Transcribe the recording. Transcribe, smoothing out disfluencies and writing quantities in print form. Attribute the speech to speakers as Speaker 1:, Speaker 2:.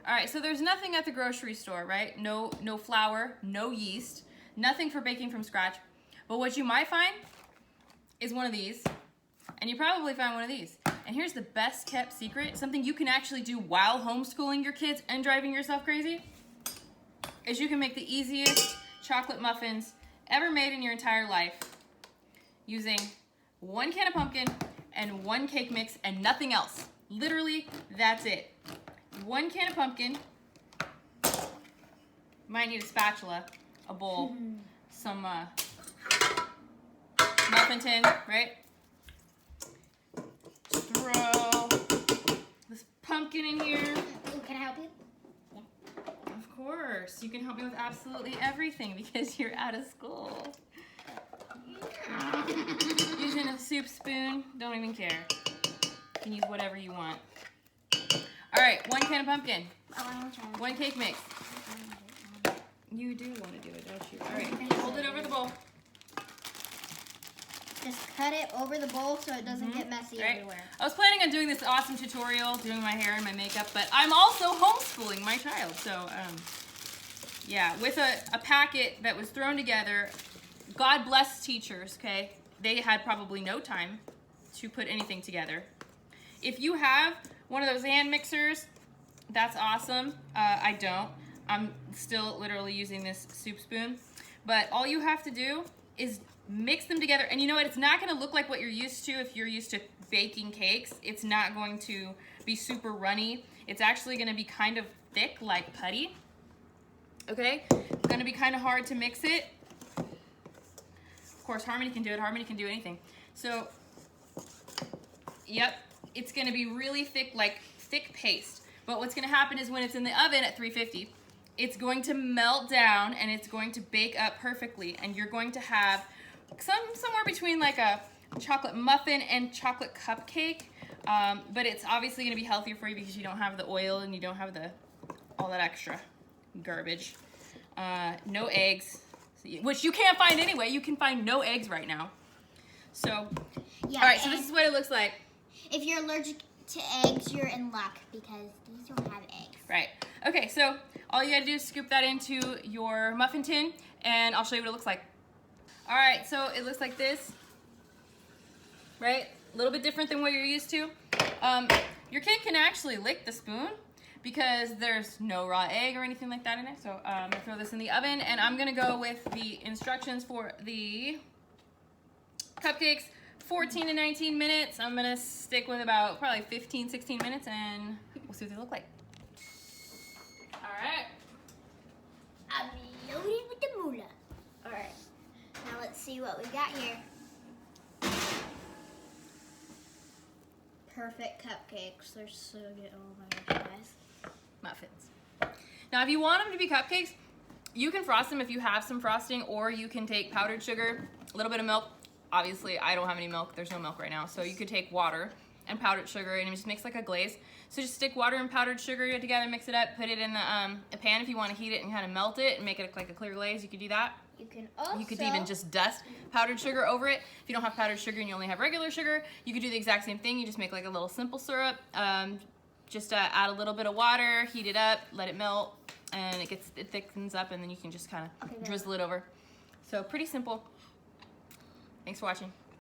Speaker 1: All right, so there's nothing at the grocery store, right? No flour, no yeast, nothing for baking from scratch. But what you might find is one of these, and you probably find one of these. And here's the best kept secret, something you can actually do while homeschooling your kids and driving yourself crazy, is you can make the easiest chocolate muffins ever made in your entire life using 1 can of pumpkin and 1 cake mix and nothing else. Literally, that's it. 1 can of pumpkin. Might need a spatula, a bowl, some muffin tin, right? Just throw this pumpkin in here.
Speaker 2: Ooh, can I help you?
Speaker 1: Yeah. Of course. You can help me with absolutely everything because you're out of school. Using a soup spoon, don't even care. You can use whatever you want. All right, 1 can of pumpkin.
Speaker 2: Oh, I want to try it.
Speaker 1: 1 cake mix. You do want to do it, don't you? All right, hold it over the bowl.
Speaker 2: Just cut it over the bowl so it doesn't get messy everywhere.
Speaker 1: I was planning on doing this awesome tutorial, doing my hair and my makeup, but I'm also homeschooling my child. So, yeah, with a packet that was thrown together, God bless teachers, okay? They had probably no time to put anything together. If you have one of those hand mixers, that's awesome. I don't. I'm still literally using this soup spoon. But all you have to do is mix them together. And you know what? It's not going to look like what you're used to if you're used to baking cakes. It's not going to be super runny. It's actually going to be kind of thick like putty. Okay? It's going to be kind of hard to mix it. Of course, Harmony can do it. Harmony can do anything. So, yep, it's going to be really thick, like thick paste. But what's going to happen is when it's in the oven at 350, it's going to melt down and it's going to bake up perfectly. And you're going to have somewhere between like a chocolate muffin and chocolate cupcake. But it's obviously going to be healthier for you because you don't have the oil and you don't have all that extra garbage. No eggs. Which you can't find anyway. You can find no eggs right now. So,
Speaker 2: Yeah,
Speaker 1: all right, so this is what it looks like.
Speaker 2: If you're allergic to eggs, you're in luck because these don't have eggs.
Speaker 1: Right. Okay, so all you gotta do is scoop that into your muffin tin, and I'll show you what it looks like. All right, so it looks like this, right? A little bit different than what you're used to. Your kid can actually lick the spoon, because there's no raw egg or anything like that in it. So I'm gonna throw this in the oven, and I'm gonna go with the instructions for the cupcakes, 14 to 19 minutes. I'm gonna stick with about probably 15, 16 minutes, and we'll see what they look like. All right.
Speaker 2: I'm loaded with the moolah. All right, now let's see what we got here. Perfect cupcakes. They're so good. Oh my gosh, guys.
Speaker 1: Muffins. Now, if you want them to be cupcakes, you can frost them if you have some frosting, or you can take powdered sugar, a little bit of milk. Obviously, I don't have any milk. There's no milk right now. So you could take water and powdered sugar, and it just makes like a glaze. So just stick water and powdered sugar together, mix it up, put it in a pan if you want to heat it and kind of melt it and make it like a clear glaze. You could do that.
Speaker 2: You can also...
Speaker 1: You could even just dust powdered sugar over it. If you don't have powdered sugar and you only have regular sugar, you could do the exact same thing. You just make like a little simple syrup. Just add a little bit of water, heat it up, let it melt, and it thickens up, and then you can just kind of drizzle it over. So pretty simple. Thanks for watching.